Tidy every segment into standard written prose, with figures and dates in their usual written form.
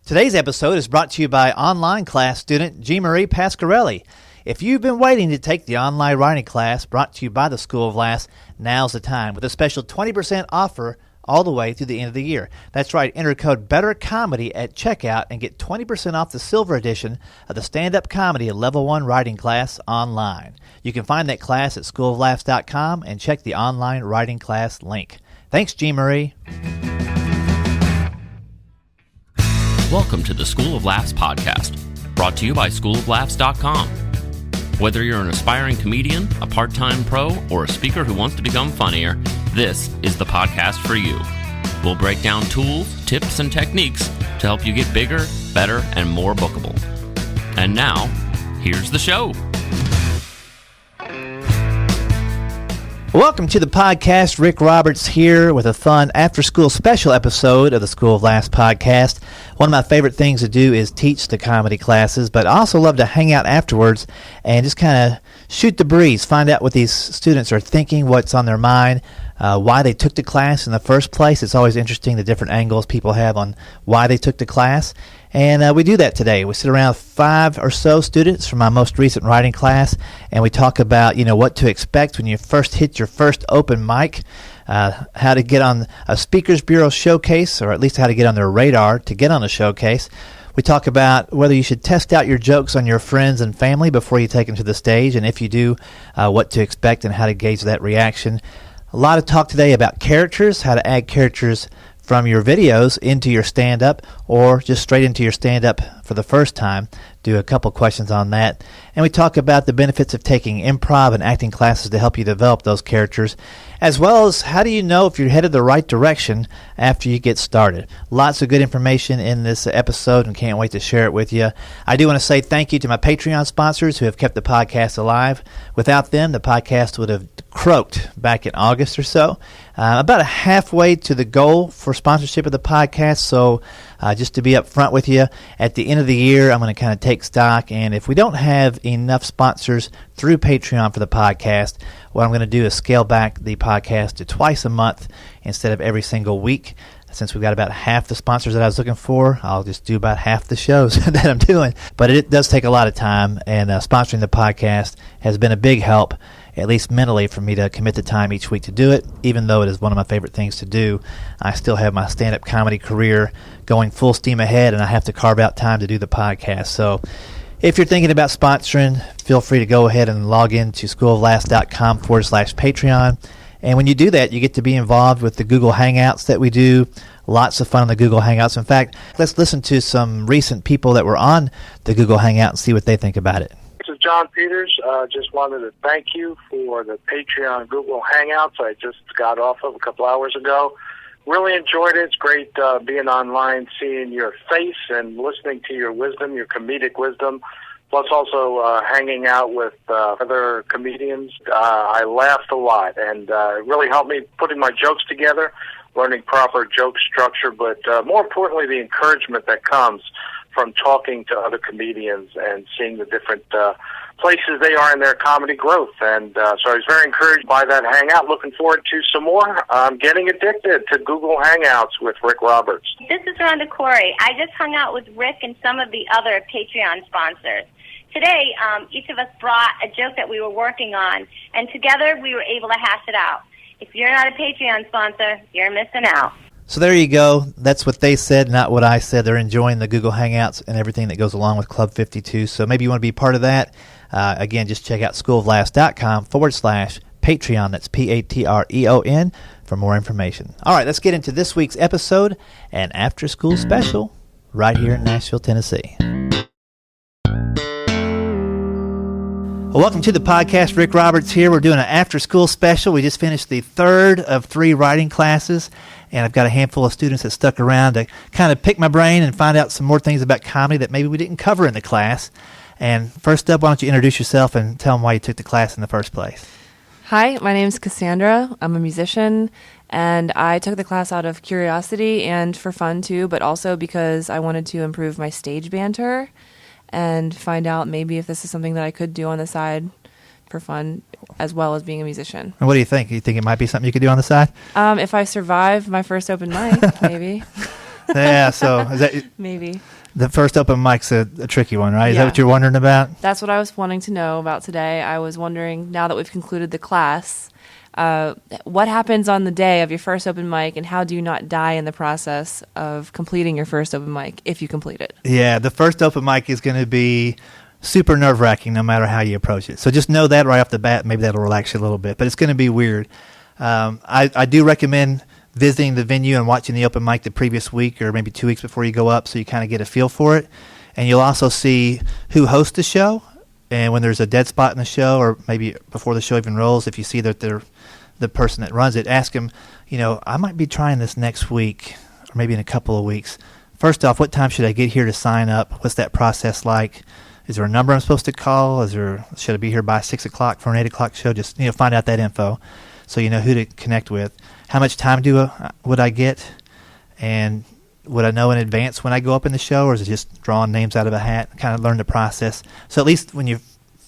Today's episode is brought to you by online class student G. Marie Pasquarelli. If you've been waiting to take the online writing class brought to you by the School of Laughs, now's the time with a special 20% offer all the way through the end of the year. That's right, enter code BETTERCOMEDY at checkout and get 20% off the silver edition of the stand-up comedy Level 1 writing class online. You can find that class at schooloflaughs.com and check the online writing class link. Thanks, G. Marie. Welcome to the School of Laughs podcast, brought to you by schooloflaughs.com. Whether you're an aspiring comedian, a part-time pro, or a speaker who wants to become funnier, this is the podcast for you. We'll break down tools, tips, and techniques to help you get bigger, better, and more bookable. And now, here's the show. Welcome to the podcast. Rick Roberts here with a fun after-school special episode of the School of Laughs podcast. One of my favorite things to do is teach the comedy classes, but I also love to hang out afterwards and just kind of shoot the breeze, find out what these students are thinking, what's on their mind, why they took the class in the first place. It's always interesting the different angles people have on why they took the class. And we do that today. We sit around 5 or so students from my most recent writing class, and we talk about, what to expect when you first hit your first open mic, how to get on a Speakers Bureau showcase, or at least how to get on their radar to get on a showcase. We talk about whether you should test out your jokes on your friends and family before you take them to the stage, and if you do, what to expect and how to gauge that reaction. A lot of talk today about characters, how to add characters from your videos into your stand-up or just straight into your stand-up for the first time. Do a couple questions on that. And we talk about the benefits of taking improv and acting classes to help you develop those characters, as well as how do you know if you're headed the right direction after you get started. Lots of good information in this episode and can't wait to share it with you. I do want to say thank you to my Patreon sponsors who have kept the podcast alive. Without them, the podcast would have croaked back in August or so. About halfway to the goal for sponsorship of the podcast, so just to be up front with you, at the end of the year, I'm going to kind of take stock, and if we don't have enough sponsors through Patreon for the podcast, what I'm going to do is scale back the podcast to twice a month instead of every single week. Since we've got about half the sponsors that I was looking for, I'll just do about half the shows that I'm doing. But it does take a lot of time, and sponsoring the podcast has been a big help, at least mentally, for me to commit the time each week to do it. Even though it is one of my favorite things to do, I still have my stand-up comedy career going full steam ahead, and I have to carve out time to do the podcast. So if you're thinking about sponsoring, feel free to go ahead and log in to schooloflaughs.com/Patreon. And when you do that, you get to be involved with the Google Hangouts that we do. Lots of fun on the Google Hangouts. In fact, let's listen to some recent people that were on the Google Hangout and see what they think about it. This is John Peters. Just wanted to thank you for the Patreon Google Hangouts I just got off of a couple hours ago. Really enjoyed it. It's great being online, seeing your face and listening to your wisdom, your comedic wisdom. Plus also hanging out with other comedians. I laughed a lot, and it really helped me putting my jokes together, learning proper joke structure, but more importantly, the encouragement that comes from talking to other comedians and seeing the different places they are in their comedy growth. And so I was very encouraged by that hangout. Looking forward to some more. I'm getting addicted to Google Hangouts with Rick Roberts. This is Rhonda Corey. I just hung out with Rick and some of the other Patreon sponsors. Today, each of us brought a joke that we were working on, and together we were able to hash it out. If you're not a Patreon sponsor, you're missing out. So there you go. That's what they said, not what I said. They're enjoying the Google Hangouts and everything that goes along with Club 52. So maybe you want to be part of that. Again, just check out schooloflaughs.com/Patreon. That's Patreon for more information. All right, let's get into this week's episode, an after-school special right here in Nashville, Tennessee. Well, welcome to the podcast. Rick Roberts here. We're doing an after-school special. We just finished the third of 3 writing classes, and I've got a handful of students that stuck around to kind of pick my brain and find out some more things about comedy that maybe we didn't cover in the class. And first up, why don't you introduce yourself and tell them why you took the class in the first place? Hi, my name is Cassandra. I'm a musician, and I took the class out of curiosity and for fun too, but also because I wanted to improve my stage banter and find out maybe if this is something that I could do on the side for fun as well as being a musician. And what do you think? You think it might be something you could do on the side? If I survive my first open mic, maybe. Yeah, so is that Maybe. the first open mic's a tricky one, right? Is Yeah. that what you're wondering about? That's what I was wanting to know about today. I was wondering, now that we've concluded the class, what happens on the day of your first open mic, and how do you not die in the process of completing your first open mic if you complete it? Yeah, the first open mic is going to be super nerve-wracking no matter how you approach it. So just know that right off the bat. Maybe that'll relax you a little bit, but it's going to be weird. I do recommend visiting the venue and watching the open mic the previous week or maybe 2 weeks before you go up, so you kind of get a feel for it. And you'll also see who hosts the show, and when there's a dead spot in the show, or maybe before the show even rolls, if you see that they're the person that runs it, ask them, I might be trying this next week or maybe in a couple of weeks. First off, what time should I get here to sign up? What's that process like? Is there a number I'm supposed to call? Should I be here by 6 o'clock for an 8 o'clock show? Just find out that info so you know who to connect with. How much time would I get? And would I know in advance when I go up in the show, or is it just drawing names out of a hat? Kind of learn the process. So at least when you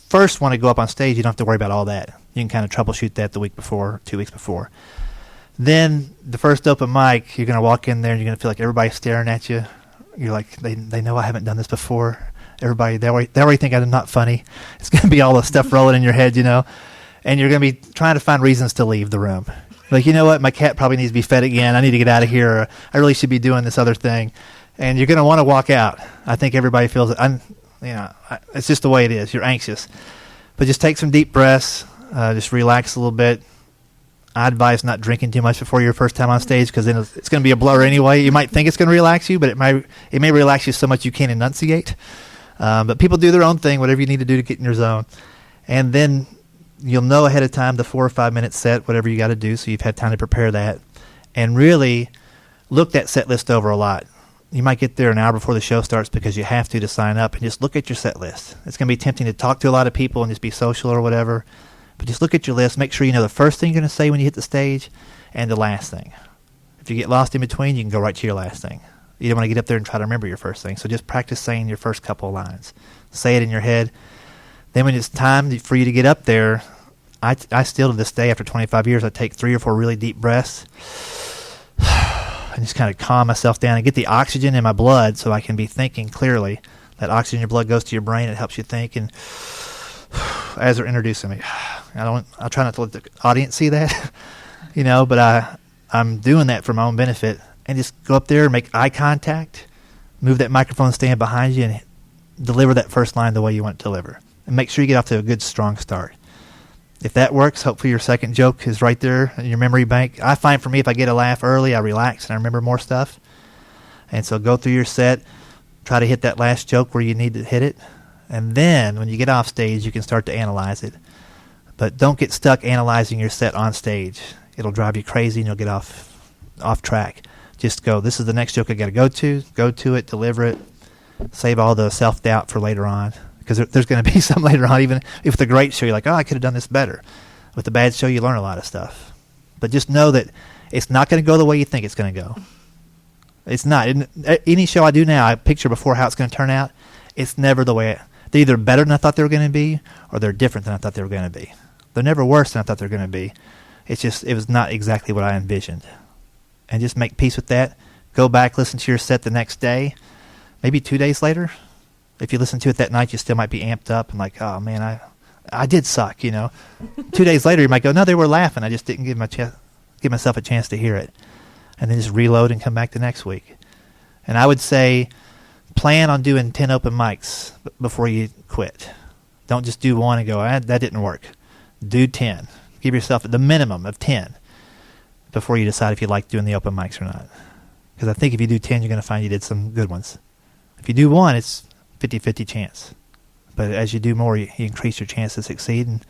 first want to go up on stage, you don't have to worry about all that. You can kind of troubleshoot that the week before, 2 weeks before. Then the first open mic, you're going to walk in there and you're going to feel like everybody's staring at you. You're like, they know I haven't done this before. Everybody, they already think I'm not funny. It's going to be all the stuff rolling in your head, and you're going to be trying to find reasons to leave the room. Like, you know what, my cat probably needs to be fed again. I need to get out of here. Or I really should be doing this other thing. And you're going to want to walk out. I think everybody feels it. It's just the way it is. You're anxious. But just take some deep breaths. Just relax a little bit. I advise not drinking too much before your first time on stage, because then it's going to be a blur anyway. You might think it's going to relax you, but it may relax you so much you can't enunciate. But people do their own thing, whatever you need to do to get in your zone. And then you'll know ahead of time the 4 or 5 minute set, whatever you got to do, so you've had time to prepare that. And really look that set list over a lot. You might get there an hour before the show starts because you have to sign up, and just look at your set list. It's going to be tempting to talk to a lot of people and just be social or whatever, but just look at your list. Make sure you know the first thing you're going to say when you hit the stage and the last thing. If you get lost in between, you can go right to your last thing. You don't want to get up there and try to remember your first thing, so just practice saying your first couple of lines. Say it in your head. Then when it's time for you to get up there, I still to this day, after 25 years, I take 3 or 4 really deep breaths and just kind of calm myself down and get the oxygen in my blood so I can be thinking clearly. That oxygen in your blood goes to your brain. It helps you think. And as they're introducing me, I try not to let the audience see that, but I'm doing that for my own benefit. And just go up there, make eye contact, move that microphone stand behind you, and deliver that first line the way you want it to deliver. And make sure you get off to a good, strong start. If that works, hopefully your second joke is right there in your memory bank. I find for me, if I get a laugh early, I relax and I remember more stuff. And so go through your set, try to hit that last joke where you need to hit it. And then when you get off stage, you can start to analyze it. But don't get stuck analyzing your set on stage. It'll drive you crazy and you'll get off track. Just go, this is the next joke I got to go to it, deliver it, save all the self-doubt for later on. Because there's going to be some later on, even if it's a great show, you're like, I could have done this better. With a bad show, you learn a lot of stuff. But just know that it's not going to go the way you think it's going to go. It's not. Any show I do now, I picture before how it's going to turn out. It's never the way. They're either better than I thought they were going to be, or they're different than I thought they were going to be. They're never worse than I thought they were going to be. It's just, it was not exactly what I envisioned. And just make peace with that. Go back, listen to your set the next day, maybe 2 days later. If you listen to it that night, you still might be amped up and like, oh man, I did suck, 2 days later, you might go, no, they were laughing. I just didn't give myself a chance to hear it. And then just reload and come back the next week. And I would say, plan on doing 10 open mics before you quit. Don't just do one and go, that didn't work. Do 10. Give yourself the minimum of 10 before you decide if you like doing the open mics or not. Because I think if you do 10, you're going to find you did some good ones. If you do one, it's 50-50 chance. But as you do more, you increase your chance to succeed. And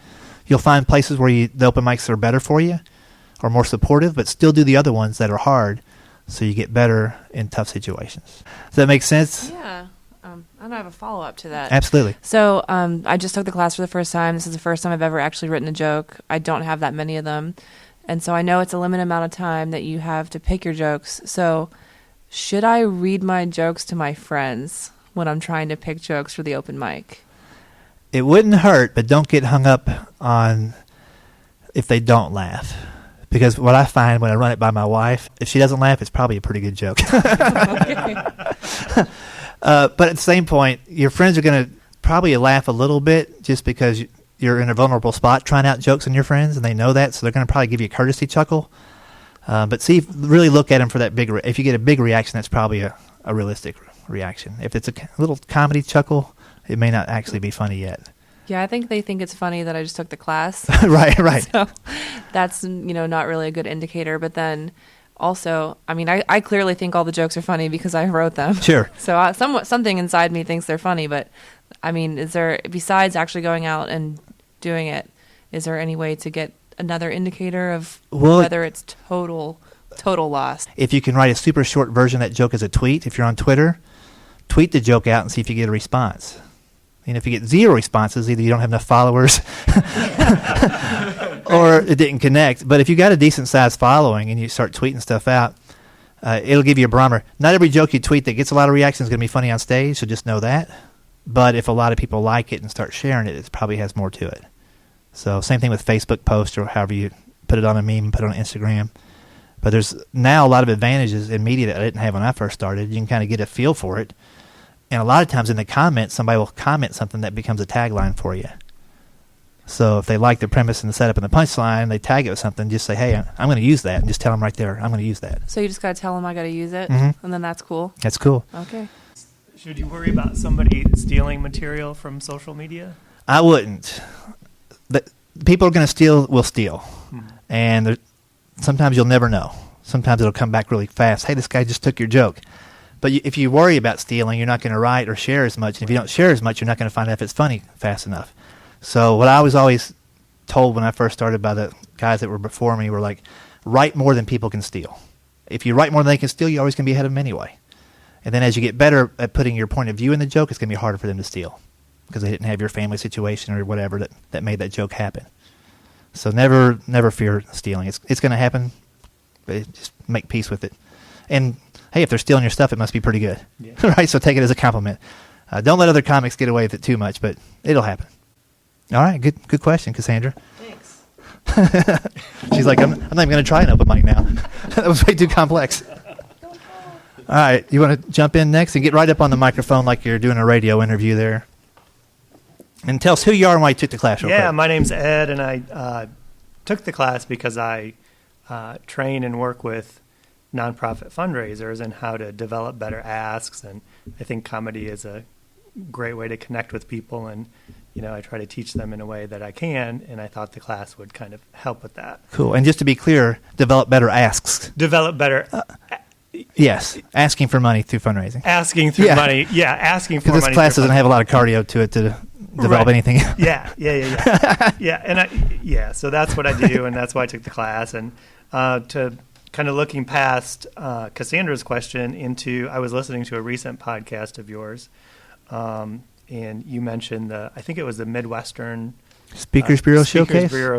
you'll find places where the open mics are better for you or more supportive, but still do the other ones that are hard so you get better in tough situations. Does that make sense? Yeah. I don't have a follow-up to that. Absolutely. So I just took the class for the first time. This is the first time I've ever actually written a joke. I don't have that many of them. And so I know it's a limited amount of time that you have to pick your jokes. So should I read my jokes to my friends when I'm trying to pick jokes for the open mic? It wouldn't hurt, but don't get hung up on if they don't laugh. Because what I find when I run it by my wife, if she doesn't laugh, it's probably a pretty good joke. But at the same point, your friends are going to probably laugh a little bit just because you're in a vulnerable spot trying out jokes on your friends, and they know that, so they're going to probably give you a courtesy chuckle. But really look at them for that big. If you get a big reaction, that's probably a realistic reaction. If it's a little comedy chuckle, it may not actually be funny yet. Yeah, I think they think it's funny that I just took the class. Right. So that's, not really a good indicator. But then also, I clearly think all the jokes are funny because I wrote them. Sure. So something inside me thinks they're funny. But, is there, besides actually going out and doing it, is there any way to get another indicator of whether it's total loss? If you can write a super short version of that joke as a tweet, if you're on Twitter, tweet the joke out and see if you get a response. And if you get 0 responses, either you don't have enough followers or it didn't connect. But if you got a decent-sized following and you start tweeting stuff out, it'll give you a barometer. Not every joke you tweet that gets a lot of reactions is going to be funny on stage, so just know that. But if a lot of people like it and start sharing it, it probably has more to it. So same thing with Facebook posts or however you put it on a meme, put it on Instagram. But there's now a lot of advantages in media that I didn't have when I first started. You can kind of get a feel for it. And a lot of times in the comments, somebody will comment something that becomes a tagline for you. So if they like the premise and the setup and the punchline, they tag it with something, just say, hey, I'm going to use that. And just tell them right there, I'm going to use that. So you just got to tell them I got to use it, and then that's cool? That's cool. Okay. Should you worry about somebody stealing material from social media? I wouldn't. People are going to will steal. And sometimes you'll never know. Sometimes it'll come back really fast. Hey, this guy just took your joke. But if you worry about stealing, you're not going to write or share as much. And if you don't share as much, you're not going to find out if it's funny fast enough. So what I was always told when I first started by the guys that were before me were like, write more than people can steal. If you write more than they can steal, you're always going to be ahead of them anyway. And then as you get better at putting your point of view in the joke, it's going to be harder for them to steal because they didn't have your family situation or whatever that made that joke happen. So never fear stealing. It's going to happen, but just make peace with it. And hey, if they're stealing your stuff, it must be pretty good. Yeah. Right? So take it as a compliment. Don't let other comics get away with it too much, but it'll happen. All right, good question, Cassandra. Thanks. She's like, I'm not even going to try an open mic now. That was way too complex. All right, you want to jump in next and get right up on the microphone like you're doing a radio interview there. And tell us who you are and why you took the class real quick. My name's Ed, and I took the class because I train and work with nonprofit fundraisers and how to develop better asks, and I think comedy is a great way to connect with people, and I try to teach them in a way that I can, and I thought the class would kind of help with that. Cool. And just to be clear, develop better asks. Develop better. Yes, asking for money through fundraising. Asking through money. Yeah, asking for money. This class doesn't have a lot of cardio to it to develop anything. Yeah. And so that's what I do, and that's why I took the class. And to kind of looking past Cassandra's question I was listening to a recent podcast of yours, and you mentioned I think it was the Midwestern Speakers Bureau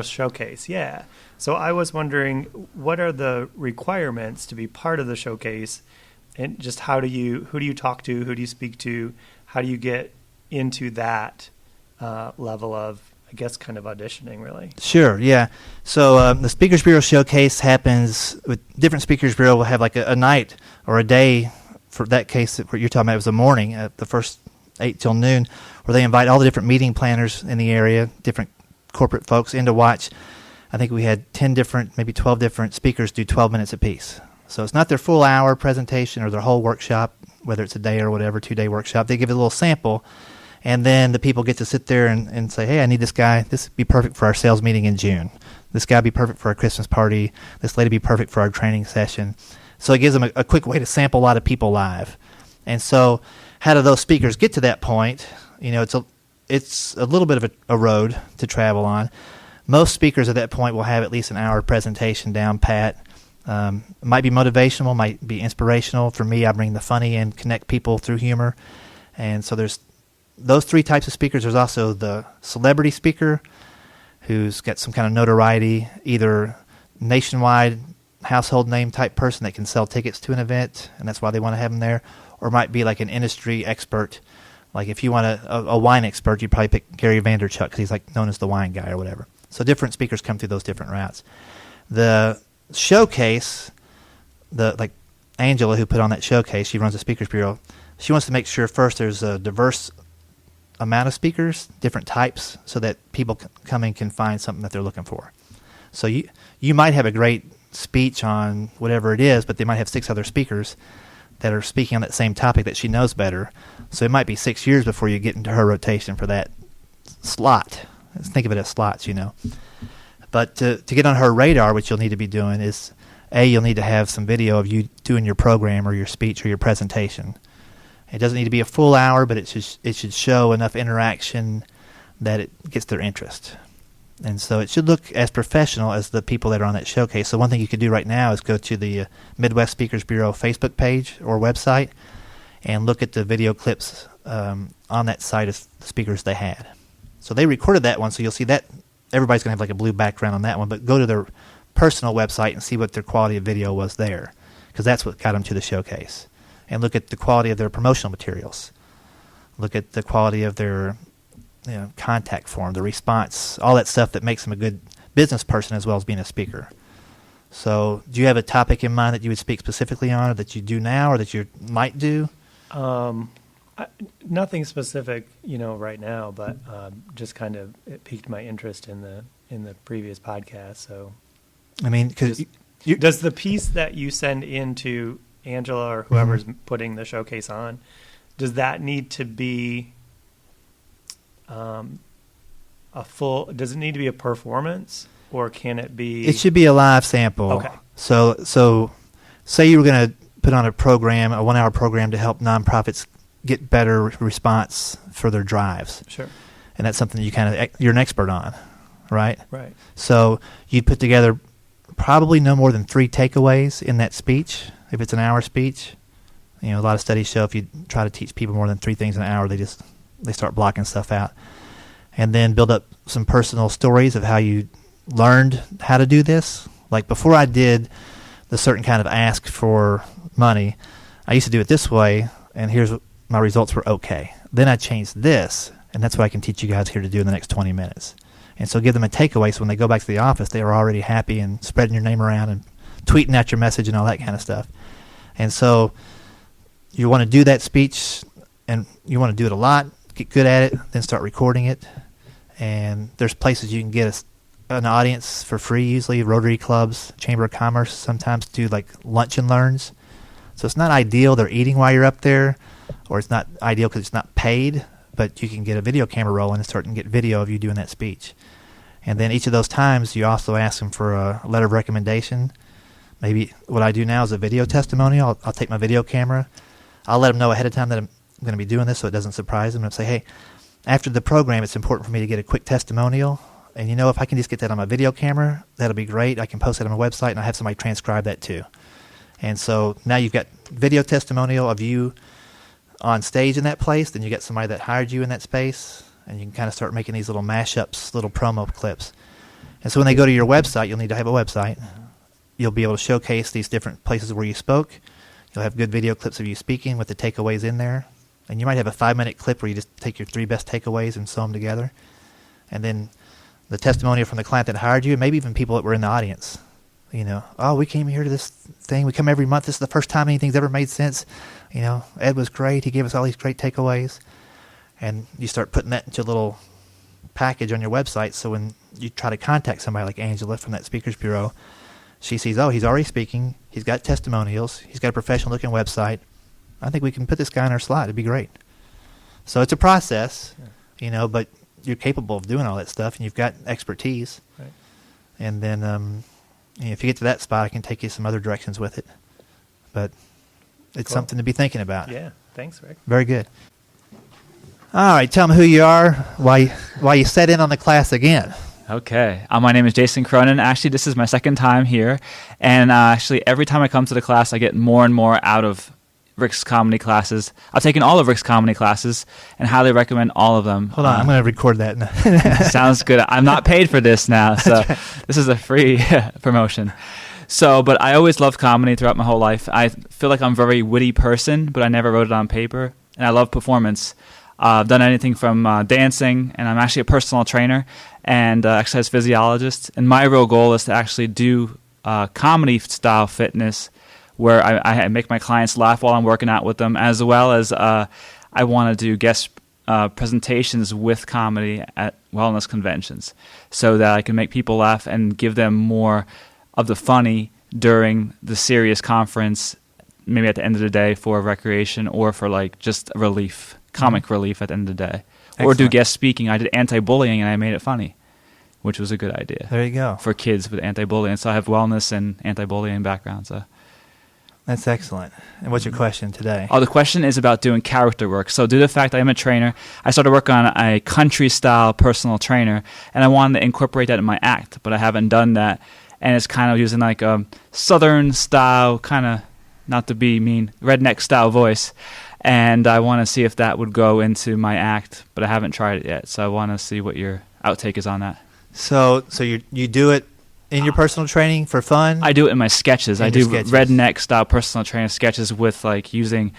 Showcase, yeah. So I was wondering, what are the requirements to be part of the showcase, and just who do you talk to, who do you speak to, how do you get into that level of, I guess, kind of auditioning, really? Sure, yeah. So the Speakers Bureau Showcase happens with different Speakers Bureau will have like a night or a day. For that case that you're talking about, it was a morning, the first 8 till noon, where they invite all the different meeting planners in the area, different corporate folks in to watch. I think we had 10 different, maybe 12 different speakers do 12 minutes apiece. So it's not their full hour presentation or their whole workshop, whether it's a day or whatever, 2-day workshop. They give it a little sample, and then the people get to sit there and say, hey, I need this guy. This would be perfect for our sales meeting in June. This guy would be perfect for our Christmas party. This lady would be perfect for our training session. So it gives them a quick way to sample a lot of people live. And so how do those speakers get to that point? It's a little bit of a road to travel on. Most speakers at that point will have at least an hour presentation down pat. It might be motivational, might be inspirational. For me, I bring the funny and connect people through humor. And so there's those 3 types of speakers. There's also the celebrity speaker who's got some kind of notoriety, either nationwide household name type person that can sell tickets to an event, and that's why they want to have them there, or might be like an industry expert. Like if you want a wine expert, you'd probably pick Gary Vaynerchuk because he's like known as the wine guy or whatever. So different speakers come through those different routes. The showcase, like Angela, who put on that showcase, she runs the Speakers Bureau. She wants to make sure first there's a diverse amount of speakers, different types, so that people coming can find something that they're looking for. So you might have a great speech on whatever it is, but they might have 6 other speakers that are speaking on that same topic that she knows better. So it might be 6 years before you get into her rotation for that slot. Think of it as slots, But to get on her radar, what you'll need to be doing is, you'll need to have some video of you doing your program or your speech or your presentation. It doesn't need to be a full hour, but it should show enough interaction that it gets their interest. And so it should look as professional as the people that are on that showcase. So one thing you could do right now is go to the Midwest Speakers Bureau Facebook page or website and look at the video clips on that site of the speakers they had. So they recorded that one, so you'll see that everybody's going to have like a blue background on that one, but go to their personal website and see what their quality of video was there, because that's what got them to the showcase. And look at the quality of their promotional materials. Look at the quality of their contact form, the response, all that stuff that makes them a good business person as well as being a speaker. So do you have a topic in mind that you would speak specifically on, or that you do now, or that you might do? Nothing specific, right now, but just kind of it piqued my interest in the previous podcast. So, I mean, because does the piece that you send into Angela or whoever's putting the showcase on, does that need to be does it need to be a performance, or can it be? It should be a live sample. Okay. So say you were going to put on a 1-hour program to help nonprofits get better response for their drives. Sure. And that's something you're an expert on, right? Right. So you'd put together probably no more than 3 takeaways in that speech. If it's an hour speech, a lot of studies show if you try to teach people more than 3 things an hour, they start blocking stuff out. And then build up some personal stories of how you learned how to do this. Like before I did the certain kind of ask for money, I used to do it this way, and here's what my results were okay. Then I changed this, and that's what I can teach you guys here to do in the next 20 minutes. And so give them a takeaway so when they go back to the office, they are already happy and spreading your name around and tweeting out your message and all that kind of stuff. And so you want to do that speech, and you want to do it a lot, get good at it, then start recording it. And there's places you can get an audience for free, usually Rotary clubs, Chamber of Commerce sometimes do like lunch and learns. So it's not ideal they're eating while you're up there, or it's not ideal because it's not paid, but you can get a video camera rolling and start and get video of you doing that speech. And then each of those times you also ask them for a letter of recommendation. Maybe what I do now is a video testimonial. I'll take my video camera. I'll let them know ahead of time that I'm going to be doing this so it doesn't surprise them. And I'll say, hey, after the program, it's important for me to get a quick testimonial. And if I can just get that on my video camera, that'll be great. I can post it on my website, and I'll have somebody transcribe that too. And so now you've got video testimonial of you on stage in that place. Then you got somebody that hired you in that space, and you can kind of start making these little mashups, little promo clips. And so when they go to your website, you'll need to have a website. You'll be able to showcase these different places where you spoke. You'll have good video clips of you speaking with the takeaways in there. And you might have a 5-minute clip where you just take your 3 best takeaways and sew them together. And then the testimonial from the client that hired you, and maybe even people that were in the audience. We came here to this thing. We come every month. This is the first time anything's ever made sense. Ed was great. He gave us all these great takeaways. And you start putting that into a little package on your website, so when you try to contact somebody like Angela from that Speakers Bureau, she sees, he's already speaking. He's got testimonials. He's got a professional-looking website. I think we can put this guy in our slot. It'd be great. So it's a process, but you're capable of doing all that stuff, and you've got expertise. Right. And then if you get to that spot, I can take you some other directions with it. But it's something to be thinking about. Yeah. Thanks, Rick. Very good. All right. Tell them who you are, why you sat in on the class again. Okay. My name is Jason Cronin. Actually, this is my second time here. And actually, every time I come to the class, I get more and more out of Rick's comedy classes. I've taken all of Rick's comedy classes and highly recommend all of them. Hold on, I'm going to record that. Sounds good. I'm not paid for this now, so this is a free promotion. But I always loved comedy throughout my whole life. I feel like I'm a very witty person, but I never wrote it on paper. And I love performance. I've done anything from dancing, and I'm actually a personal trainer and exercise physiologist. And my real goal is to actually do comedy-style fitness where I make my clients laugh while I'm working out with them, as well as I want to do guest presentations with comedy at wellness conventions so that I can make people laugh and give them more of the funny during the serious conference, maybe at the end of the day for recreation or for like just relief, comic relief at the end of the day. Excellent. Or do guest speaking. I did anti-bullying and I made it funny, which was a good idea. There you go. For kids with anti-bullying. So I have wellness and anti-bullying background. So that's excellent. And what's your question today? Oh, the question is about doing character work. So due to the fact that I'm a trainer, I started working on a country-style personal trainer, and I wanted to incorporate that in my act, but I haven't done that. And it's kind of using like a southern-style, kind of, not to be mean, redneck-style voice. And I want to see if that would go into my act, but I haven't tried it yet. So I want to see what your outtake is on that. So you do it in your personal training for fun? I do it in my sketches. I do redneck style personal training sketches with like using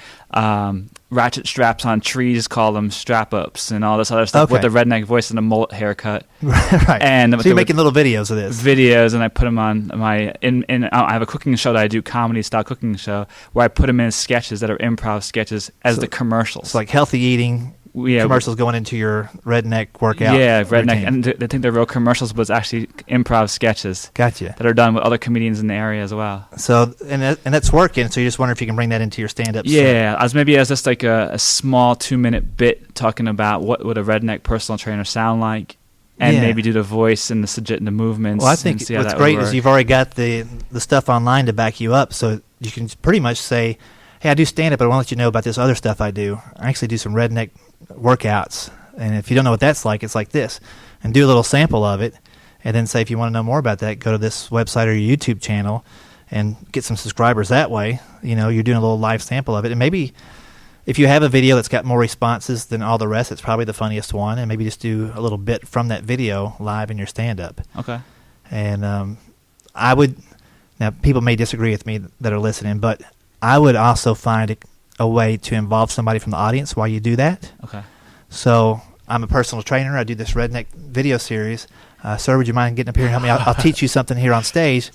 ratchet straps on trees, call them strap ups, and all this other stuff with the redneck voice and a mullet haircut. Right. And so you're making little videos of this. Videos, and I put them on my I have a cooking show that I do, comedy style cooking show, where I put them in sketches that are improv sketches as the commercials. It's like healthy eating. Commercials going into your redneck workout. Yeah, redneck, and they think they're real commercials, but it's actually improv sketches. Gotcha. That are done with other comedians in the area as well. So and that's working. So you just wonder if you can bring that into your stand-up. Yeah, as just like a small 2-minute bit talking about what would a redneck personal trainer sound like, and maybe do the voice and the movements. Well, I think what's great is you've already got the stuff online to back you up, so you can pretty much say, "Hey, I do stand-up, but I want to let you know about this other stuff I do. I actually do some redneck workouts, and if you don't know what that's like, it's like this," and do a little sample of it, and then say, if you want to know more about that, go to this website or your YouTube channel and get some subscribers that way. You're doing a little live sample of it, and maybe if you have a video that's got more responses than all the rest, it's probably the funniest one, and maybe just do a little bit from that video live in your stand-up. Okay. And I would, now people may disagree with me that are listening, but I would also find a way to involve somebody from the audience while you do that. Okay. So I'm a personal trainer. I do this redneck video series. Sir, would you mind getting up here and help me? I'll teach you something here on stage.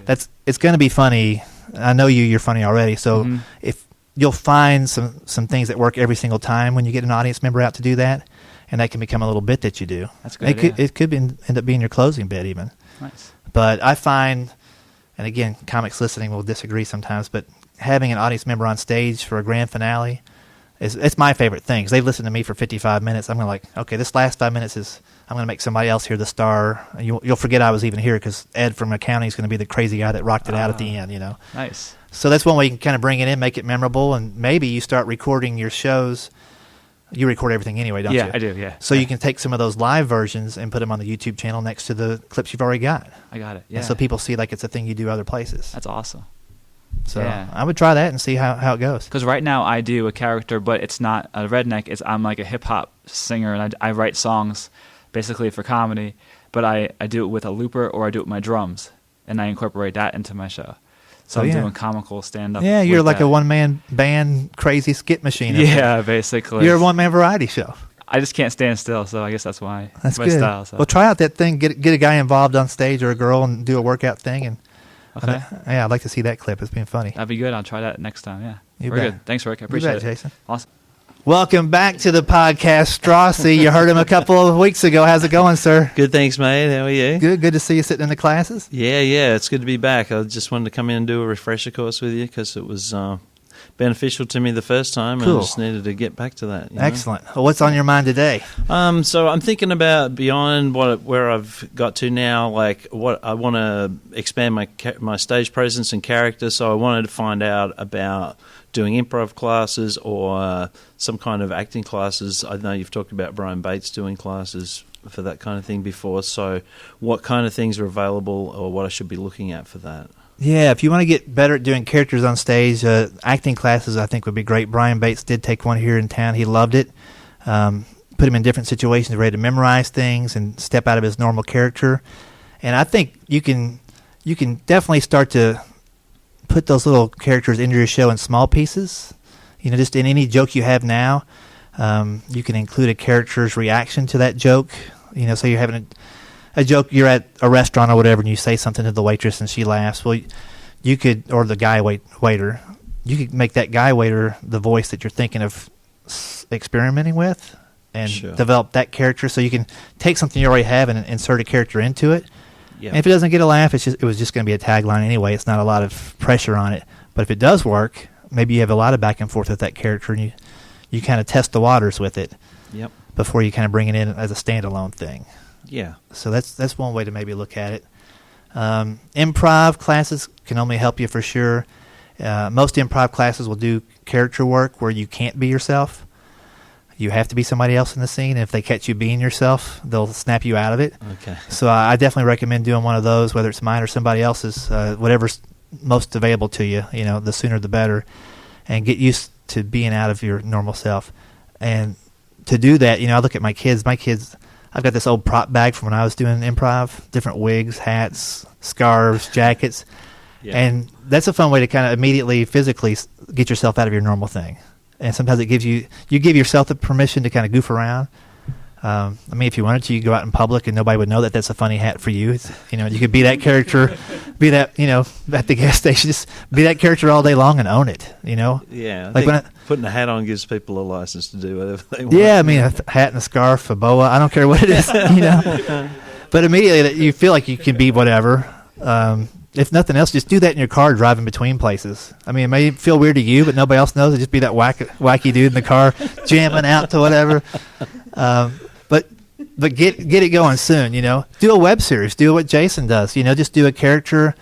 It's going to be funny. I know you're funny already. So if you'll find some things that work every single time when you get an audience member out to do that, and that can become a little bit that you do. That's good. It could end up being your closing bit even. Nice. But I find, and again, comics listening will disagree sometimes, but having an audience member on stage for a grand finale it's my favorite thing, because they've listened to me for 55 minutes. I'm going to okay, this last 5 minutes I'm going to make somebody else here the star. You'll forget I was even here, because Ed from accounting is going to be the crazy guy that rocked it out at the end, Nice. So that's one way you can kind of bring it in, make it memorable, and maybe you start recording your shows. You record everything anyway, don't you? Yeah, I do, yeah. So you can take some of those live versions and put them on the YouTube channel next to the clips you've already got. I got it, yeah. And so people see like it's a thing you do other places. That's awesome. So I would try that and see how it goes. Because right now I do a character, but it's not a redneck. I'm like a hip-hop singer, and I write songs basically for comedy, but I do it with a looper or I do it with my drums, and I incorporate that into my show. So I'm doing comical stand-up. Yeah, you're like a one-man band crazy skit machine. Yeah, basically. You're a one-man variety show. I just can't stand still, so I guess that's why. That's my good. Style. So. Well, try out that thing. Get a guy involved on stage or a girl and do a workout thing. And okay. I'd like to see that clip. It's been funny. That'd be good. I'll try that next time. Yeah. Very good. Thanks, Rick. I appreciate it. Jason. Awesome. Welcome back to the podcast, Straussy. You heard him a couple of weeks ago. How's it going, sir? Good, thanks, mate. How are you? Good to see you sitting in the classes. Yeah, it's good to be back. I just wanted to come in and do a refresher course with you because it was beneficial to me the first time. Cool. And I just needed to get back to that. Excellent. Well, what's on your mind today? So I'm thinking about beyond where I've got to now. Like, what I want to expand my stage presence and character. So I wanted to find out about doing improv classes or some kind of acting classes. I know you've talked about Brian Bates doing classes for that kind of thing before. So what kind of things are available or what I should be looking at for that? Yeah, if you want to get better at doing characters on stage, acting classes I think would be great. Brian Bates did take one here in town. He loved it. Put him in different situations, ready to memorize things and step out of his normal character. And I think you can definitely start to put those little characters into your show in small pieces. Just in any joke you have now, You can include a character's reaction to that joke. So you're having a joke, you're at a restaurant or whatever, and you say something to the waitress and she laughs. Well, you could, or the guy waiter, you could make that guy waiter the voice that you're thinking of experimenting with, and develop that character. So you can take something you already have and insert a character into it. Yeah. And if it doesn't get a laugh, it was just going to be a tagline anyway. It's not a lot of pressure on it. But if it does work, maybe you have a lot of back and forth with that character, and you kind of test the waters with it. Yep. Before you kind of bring it in as a standalone thing. Yeah. So that's one way to maybe look at it. Improv classes can only help you for sure. Most improv classes will do character work where you can't be yourself. You have to be somebody else in the scene. And if they catch you being yourself, they'll snap you out of it. Okay. So I definitely recommend doing one of those, whether it's mine or somebody else's, whatever's most available to you. The sooner the better, and get used to being out of your normal self. And to do that, I look at my kids. I've got this old prop bag from when I was doing improv, different wigs, hats, scarves, jackets. Yeah. And that's a fun way to kind of immediately physically get yourself out of your normal thing. And sometimes it gives you give yourself the permission to kind of goof around. If you wanted to, you go out in public and nobody would know that that's a funny hat for you. You could be that character, be that, at the gas station, just be that character all day long and own it, Yeah. Like putting a hat on gives people a license to do whatever they want. Yeah, a hat and a scarf, a boa, I don't care what it is, But immediately you feel like you can be whatever. If nothing else, just do that in your car driving between places. It may feel weird to you, but nobody else knows. It just be that wacky dude in the car jamming out to whatever. But get it going soon, Do a web series. Do what Jason does, Just do a character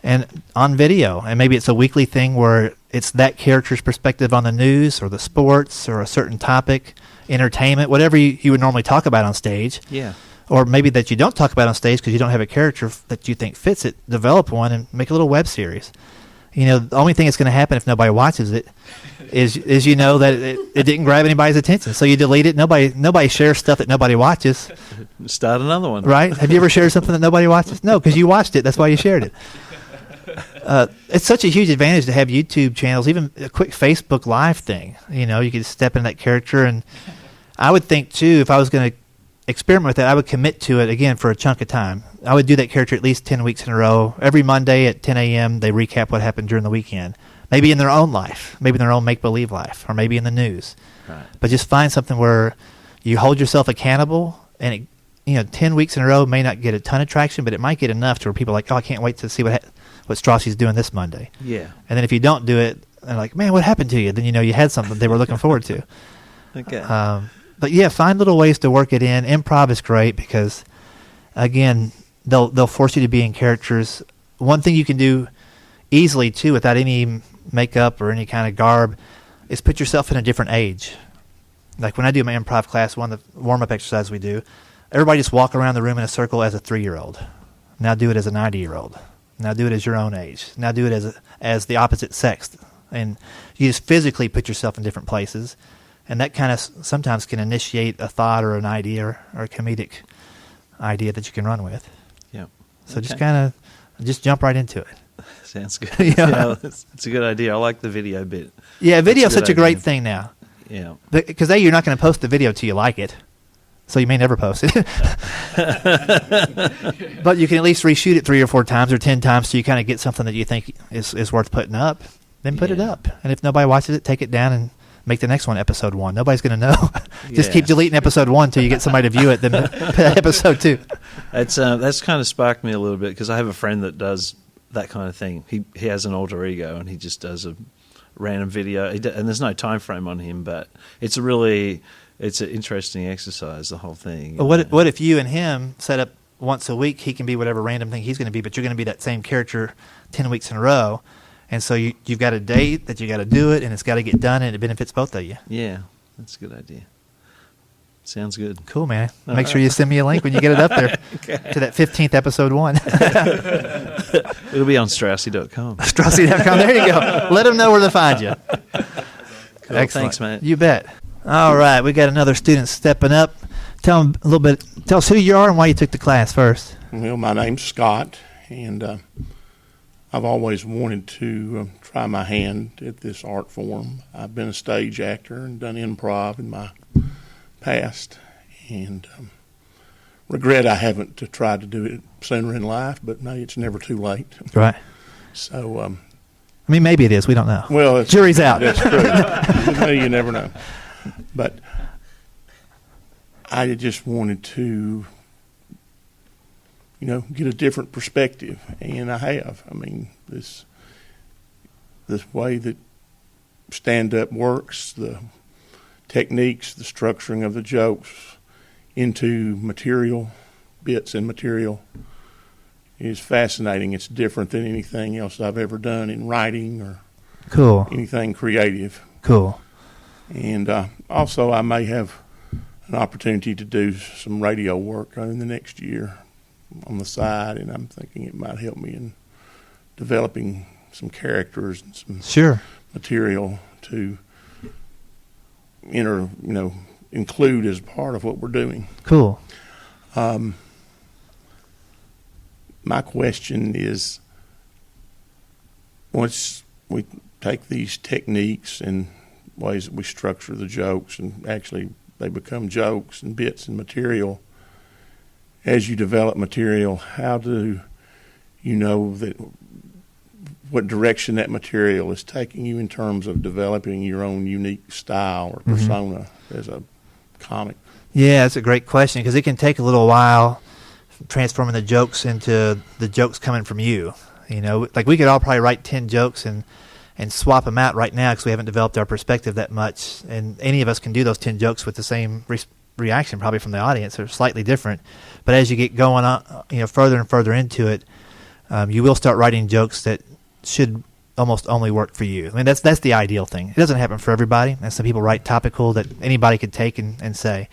and on video. And maybe it's a weekly thing where it's that character's perspective on the news or the sports or a certain topic, entertainment, whatever you would normally talk about on stage. Yeah. Or maybe that you don't talk about on stage because you don't have a character that you think fits it. Develop one and make a little web series. The only thing that's going to happen if nobody watches it is that it didn't grab anybody's attention. So you delete it. Nobody shares stuff that nobody watches. Start another one. Right? Have you ever shared something that nobody watches? No, because you watched it. That's why you shared it. It's such a huge advantage to have YouTube channels, even a quick Facebook Live thing. You could step in that character. And I would think, too, if I was going to experiment with that, I would commit to it, again, for a chunk of time. I would do that character at least 10 weeks in a row. Every Monday at 10 a.m., they recap what happened during the weekend. Maybe in their own life, maybe in their own make-believe life, or maybe in the news. Right. But just find something where you hold yourself accountable, and 10 weeks in a row may not get a ton of traction, but it might get enough to where people are like, oh, I can't wait to see what Strassi's doing this Monday. Yeah. And then if you don't do it, they're like, man, what happened to you? Then you had something they were looking forward to. Okay. But yeah, find little ways to work it in. Improv is great because, again, they'll force you to be in characters. One thing you can do easily too, without any makeup or any kind of garb, is put yourself in a different age. Like when I do my improv class, one of the warm-up exercises we do, everybody just walk around the room in a circle as a 3-year-old. Now do it as a 90-year-old. Now do it as your own age. Now do it as the opposite sex, and you just physically put yourself in different places. And that kind of sometimes can initiate a thought or an idea or a comedic idea that you can run with. Yeah. So just jump right into it. Sounds good. Yeah, it's a good idea. I like the video bit. Yeah, video is such a great thing now. Yeah. Because you're not going to post the video till you like it. So you may never post it. But you can at least reshoot it 3 or 4 times or 10 times so you kind of get something that you think is worth putting up. Then put it up. And if nobody watches it, take it down and make the next one episode 1. Nobody's going to know. Just keep deleting episode 1 until you get somebody to view it, then episode 2. That's kind of sparked me a little bit because I have a friend that does that kind of thing. He has an alter ego and he just does a random video. And there's no time frame on him, but it's an interesting exercise, the whole thing. Well, what if you and him set up once a week? He can be whatever random thing he's going to be, but you're going to be that same character 10 weeks in a row. And so you've got a date that you got to do it, and it's got to get done, and it benefits both of you. Yeah, that's a good idea. Sounds good. Cool, man. Make sure you send me a link when you get it up there to that 15th episode 1. It'll be on Strassi.com. Strassi.com. There you go. Let them know where to find you. Cool. Excellent. Thanks, mate. You bet. All right, we got another student stepping up. Tell us who you are and why you took the class first. Well, my name's Scott, and I've always wanted to try my hand at this art form. I've been a stage actor and done improv in my past, and regret I haven't tried to do it sooner in life, but no, it's never too late. Right. So, I mean, maybe it is. We don't know. well, Jury's out. That's true. You never know. But I just wanted to, get a different perspective, and I have. I mean, this way that stand-up works, the techniques, the structuring of the jokes into bits and material is fascinating. It's different than anything else I've ever done in writing or Cool. anything creative. Cool. And also I may have an opportunity to do some radio work in the next year on the side, and I'm thinking it might help me in developing some characters and some Sure. material to include as part of what we're doing. Cool. My question is, once we take these techniques and ways that we structure the jokes, and actually they become jokes and bits and material, as you develop material, how do you know that what direction that material is taking you in terms of developing your own unique style or persona as a comic? Yeah, that's a great question, because it can take a little while transforming the jokes into the jokes coming from you. Like we could all probably write 10 jokes and swap them out right now because we haven't developed our perspective that much. And any of us can do those 10 jokes with the same reaction probably from the audience. They're slightly different. But as you get going on, further and further into it, you will start writing jokes that should almost only work for you. I mean, that's the ideal thing. It doesn't happen for everybody. And some people write topical that anybody could take and say.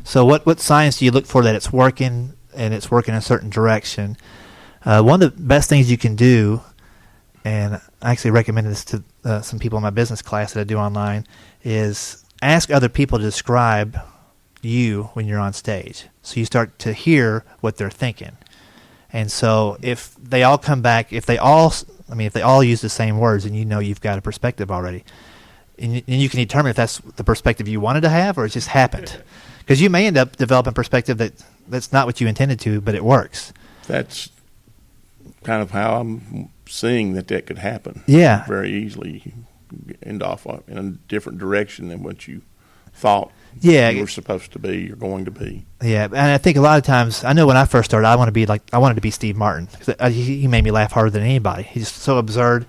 So what signs do you look for that it's working and it's working in a certain direction? One of the best things you can do, and I actually recommended this to some people in my business class that I do online, is ask other people to describe you when you're on stage. So you start to hear what they're thinking. And so if they all come back, if they all use the same words, and you've got a perspective already, and you can determine if that's the perspective you wanted to have or it just happened. Because you may end up developing perspective that's not what you intended to, but it works. That's kind of how I'm seeing that could happen. Yeah. Very easily. You end off in a different direction than what you thought you were supposed to be or going to be. Yeah, and I think a lot of times, I know when I first started, I wanted to be Steve Martin. He made me laugh harder than anybody. He's so absurd.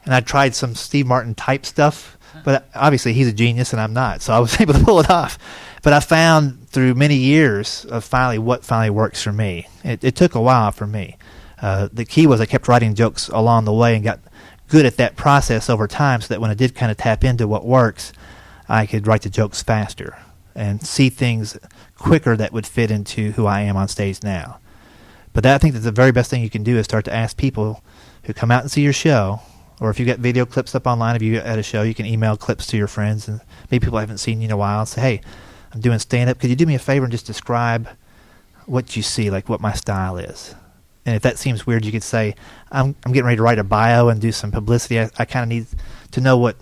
And I tried some Steve Martin type stuff, but obviously he's a genius and I'm not, so I was able to pull it off. But I found through many years of what finally works for me. It took a while for me. The key was I kept writing jokes along the way and got good at that process over time, so that when I did kind of tap into what works, I could write the jokes faster and see things quicker that would fit into who I am on stage now. But I think that the very best thing you can do is start to ask people who come out and see your show, or if you got video clips up online, if you at a show, you can email clips to your friends, and maybe people haven't seen you in a while, and say, hey, I'm doing stand-up. Could you do me a favor and just describe what you see, like what my style is? And if that seems weird, you could say, I'm getting ready to write a bio and do some publicity. I kind of need to know what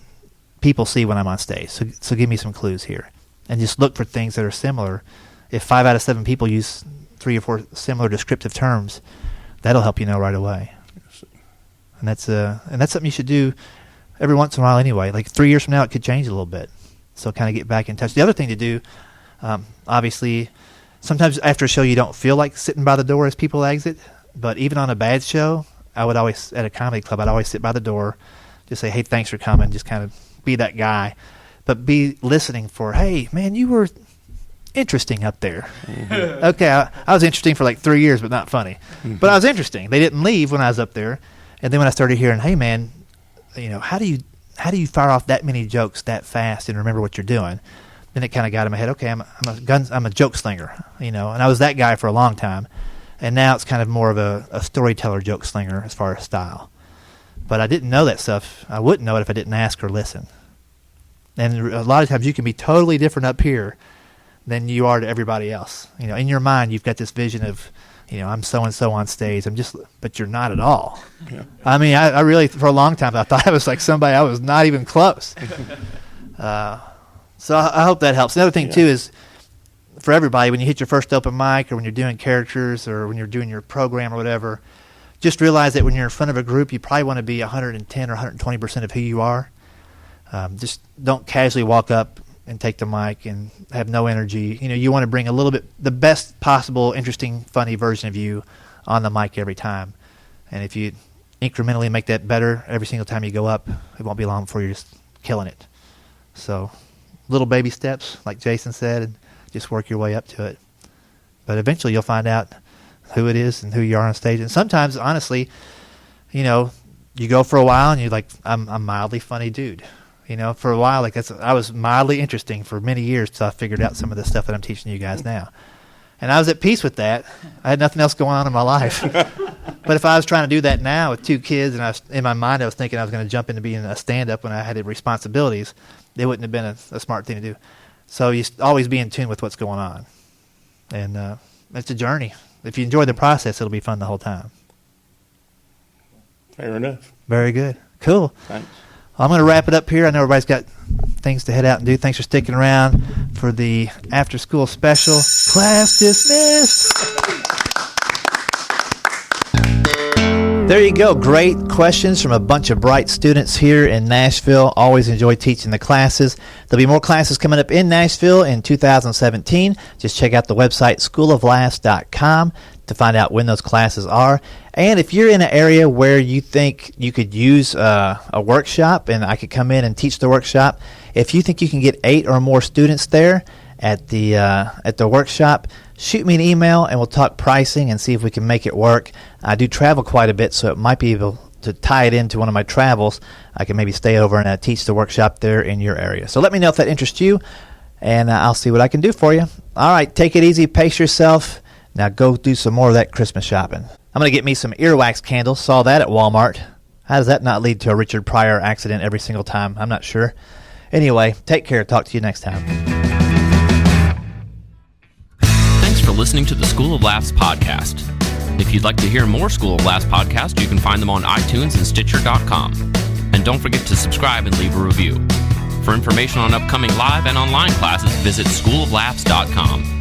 people see when I'm on stage. So give me some clues here. And just look for things that are similar. If 5 out of 7 people use 3 or 4 similar descriptive terms, that'll help you know right away. And that's something you should do every once in a while anyway. Like 3 years from now, it could change a little bit. So kind of get back in touch. The other thing to do, obviously, sometimes after a show you don't feel like sitting by the door as people exit. But even on a bad show, I would always, at a comedy club, I'd always sit by the door, just say, hey, thanks for coming, just kind of be that guy. But be listening for, hey, man, you were interesting up there. Mm-hmm. Okay, I was interesting for like 3 years, but not funny. Mm-hmm. But I was interesting. They didn't leave when I was up there. And then when I started hearing, hey, man, how do you fire off that many jokes that fast and remember what you're doing? Then it kind of got in my head, okay, I'm a joke slinger, and I was that guy for a long time. And now it's kind of more of a storyteller joke slinger as far as style. But I didn't know that stuff. I wouldn't know it if I didn't ask or listen. And a lot of times you can be totally different up here than you are to everybody else. In your mind, you've got this vision of I'm so-and-so on stage. But you're not at all. Yeah. I mean, I really, for a long time, I thought I was like somebody I was not even close. So I hope that helps. Another thing, too, is for everybody, when you hit your first open mic or when you're doing characters or when you're doing your program or whatever, just realize that when you're in front of a group, you probably want to be 110 or 120% of who you are. Just don't casually walk up and take the mic and have no energy. You want to bring a little bit, the best possible, interesting, funny version of you on the mic every time. And if you incrementally make that better every single time you go up, it won't be long before you're just killing it. So little baby steps, like Jason said, and just work your way up to it. But eventually you'll find out who it is and who you are on stage. And sometimes, honestly, you go for a while and you're like, I'm a mildly funny dude. For a while, I was mildly interesting for many years till I figured out some of the stuff that I'm teaching you guys now. And I was at peace with that. I had nothing else going on in my life. But if I was trying to do that now with 2 kids and in my mind I was thinking I was going to jump into being a stand-up when I had responsibilities, it wouldn't have been a smart thing to do. So you always be in tune with what's going on. And it's a journey. If you enjoy the process, it'll be fun the whole time. Fair enough. Very good. Cool. Thanks. I'm going to wrap it up here. I know everybody's got things to head out and do. Thanks for sticking around for the after-school special. Class dismissed. There you go. Great questions from a bunch of bright students here in Nashville. Always enjoy teaching the classes. There'll be more classes coming up in Nashville in 2017. Just check out the website schooloflaughs.com to find out when those classes are. And if you're in an area where you think you could use a workshop and I could come in and teach the workshop, if you think you can get 8 or more students there at the workshop, shoot me an email and we'll talk pricing and see if we can make it work. I do travel quite a bit, so it might be able to tie it into one of my travels. I can maybe stay over and teach the workshop there in your area. So let me know if that interests you, and I'll see what I can do for you. All right, take it easy, pace yourself. Now go do some more of that Christmas shopping. I'm going to get me some earwax candles. Saw that at Walmart. How does that not lead to a Richard Pryor accident every single time? I'm not sure. Anyway, take care. Talk to you next time. Thanks for listening to the School of Laughs podcast. If you'd like to hear more School of Laughs podcasts, you can find them on iTunes and Stitcher.com. And don't forget to subscribe and leave a review. For information on upcoming live and online classes, visit schooloflaughs.com.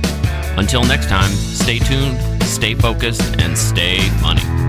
Until next time, stay tuned, stay focused, and stay funny.